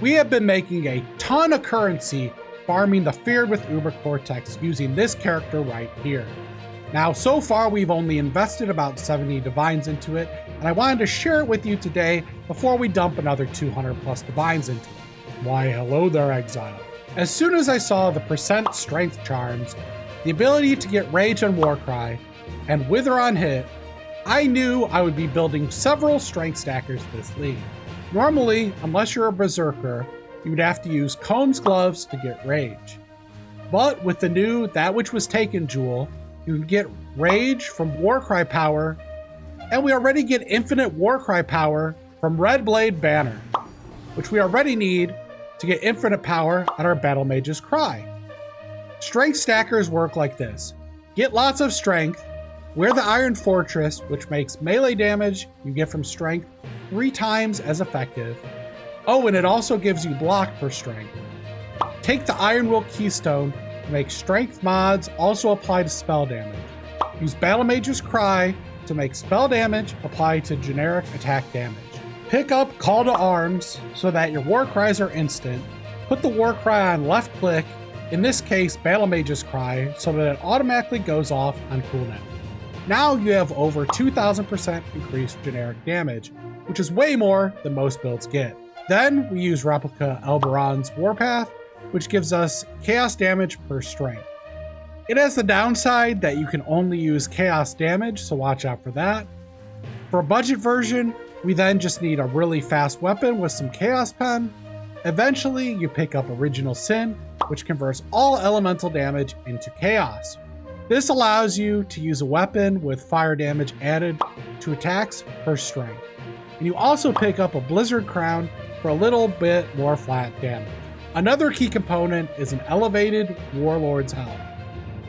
We have been making a ton of currency farming the Feared with Uber Cortex using this character right here. Now, so far we've only invested about 70 divines into it, and I wanted to share it with you today before we dump another 200 plus divines into it. Why, hello there, Exile. As soon as I saw the percent strength charms, the ability to get Rage on Warcry, and Wither on hit, I knew I would be building several strength stackers this league. Normally, unless you're a Berserker, you would have to use Combs Gloves to get Rage. But with the new That Which Was Taken jewel, you can get Rage from Warcry power, and we already get infinite Warcry power from Red Blade Banner, which we already need to get infinite power on our Battle Mage's Cry. Strength stackers work like this. Get lots of strength, wear the Iron Fortress, which makes melee damage you get from strength 3 times as effective. Oh, and it also gives you block per strength. Take the Iron Will Keystone to make strength mods also apply to spell damage. Use Battle Mage's Cry to make spell damage apply to generic attack damage. Pick up Call to Arms so that your war cries are instant. Put the war cry on left click, in this case Battle Mage's Cry, so that it automatically goes off on cooldown. Now you have over 2000% increased generic damage, which is way more than most builds get. Then we use Replica Elberon's Warpath, which gives us chaos damage per strength. It has the downside that you can only use chaos damage, so watch out for that. For a budget version, we then just need a really fast weapon with some chaos pen. Eventually, you pick up Original Sin, which converts all elemental damage into chaos. This allows you to use a weapon with fire damage added to attacks per strength. And you also pick up a Blizzard Crown for a little bit more flat damage. Another key component is an elevated Warlord's Helm.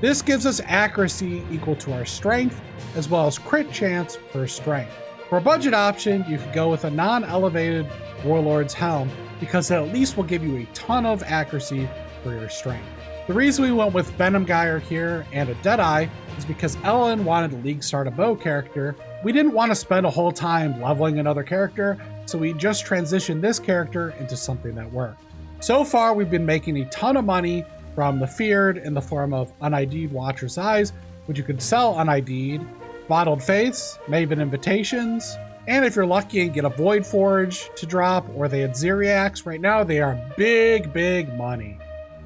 This gives us accuracy equal to our strength, as well as crit chance per strength. For a budget option, you could go with a non-elevated Warlord's Helm because it at least will give you a ton of accuracy for your strength. The reason we went with Venom Gyre here and a Deadeye is because Ellen wanted a League Start a Bow character. We didn't want to spend a whole time leveling another character, so we just transitioned this character into something that worked. So far, we've been making a ton of money from the Feared in the form of UnID'd Watcher's Eyes, which you can sell UnID'd, Bottled Faiths, Maven Invitations, and if you're lucky and get a Void Forge to drop, or they had Zeriacs, right now they are big, big money.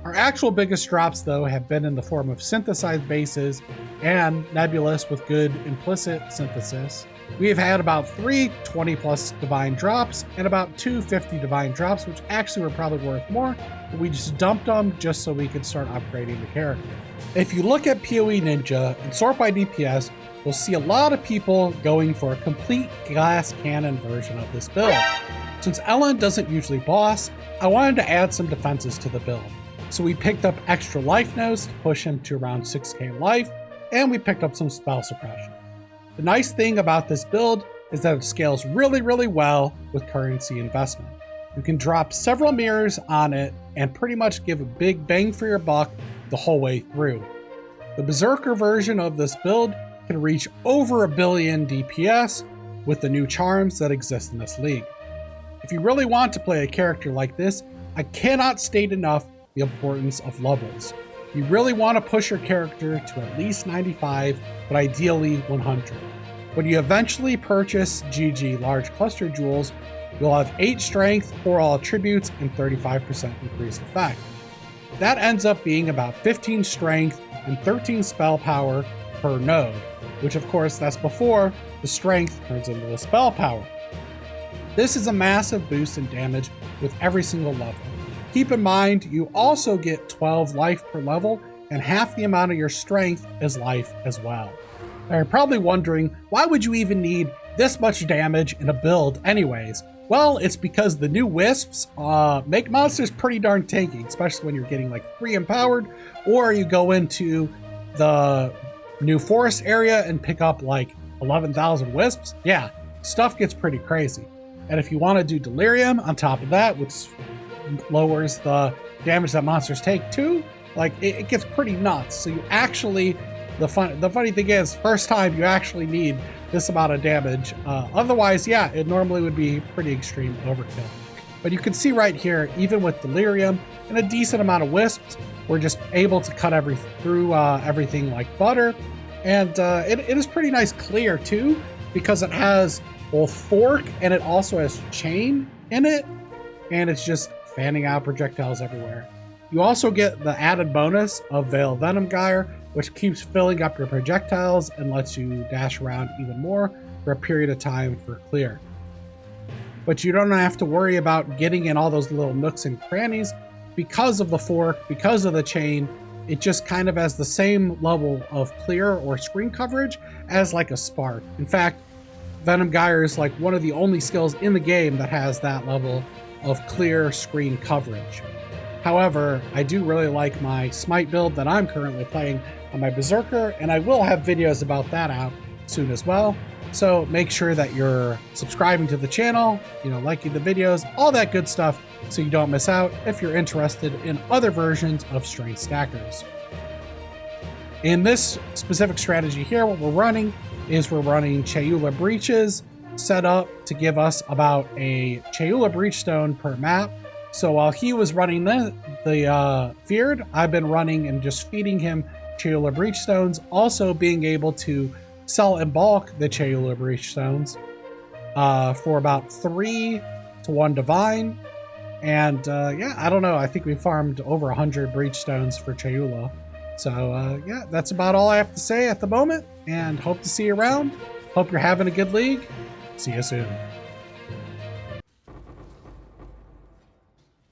Our actual biggest drops, though, have been in the form of synthesized bases and Nebulous with good implicit synthesis. We have had about 3 20+ divine drops and about 2 50 divine drops, which actually were probably worth more, but we just dumped them just so we could start upgrading the character. If you look at POE Ninja and sort by DPS, you'll see a lot of people going for a complete glass cannon version of this build. Since Ellen doesn't usually boss, I wanted to add some defenses to the build. So we picked up extra life nodes to push him to around 6k life, and we picked up some spell suppression. The nice thing about this build is that it scales really, really well with currency investment. You can drop several mirrors on it and pretty much give a big bang for your buck the whole way through. The Berserker version of this build can reach over 1 billion DPS with the new charms that exist in this league. If you really want to play a character like this, I cannot state enough the importance of levels. You really want to push your character to at least 95, but ideally 100. When you eventually purchase GG large cluster jewels, you'll have 8 strength for all attributes and 35% increased effect. That ends up being about 15 strength and 13 spell power per node, which of course that's before the strength turns into the spell power. This is a massive boost in damage with every single level. Keep in mind, you also get 12 life per level, and half the amount of your strength is life as well. Now you're probably wondering, why would you even need this much damage in a build anyways? Well, it's because the new Wisps make monsters pretty darn tanky, especially when you're getting like 3 empowered, or you go into the new forest area and pick up like 11,000 Wisps. Yeah, stuff gets pretty crazy. And if you want to do Delirium on top of that, which lowers the damage that monsters take too, like it gets pretty nuts. So you actually, the funny thing is, first time you actually need this amount of damage. Otherwise, yeah, it normally would be pretty extreme overkill. But you can see right here, even with Delirium and a decent amount of Wisps, we're just able to cut through everything like butter. And it is pretty nice clear too, because it has both Fork and it also has Chain in it. And it's just fanning out projectiles everywhere. You also get the added bonus of VAAL Venom Gyre, which keeps filling up your projectiles and lets you dash around even more for a period of time for clear. But you don't have to worry about getting in all those little nooks and crannies because of the Fork, because of the Chain. It just kind of has the same level of clear or screen coverage as like a Spark. In fact, Venom Gyre is like one of the only skills in the game that has that level of clear screen coverage. However, I do really like my Smite build that I'm currently playing on my Berserker, and I will have videos about that out soon as well. So make sure that you're subscribing to the channel, liking the videos, all that good stuff, so you don't miss out if you're interested in other versions of Strength Stackers. In this specific strategy here, what we're running is Chayula Breaches set up to give us about a Chayula Breach Stone per map. So while he was running the Feared, I've been running and just feeding him Chayula Breach Stones, also being able to sell in bulk the Chayula Breach Stones for about 3 to 1 Divine. And yeah, I don't know. I think we farmed over 100 Breach Stones for Chayula. So yeah, that's about all I have to say at the moment. And hope to see you around. Hope you're having a good league. See you soon.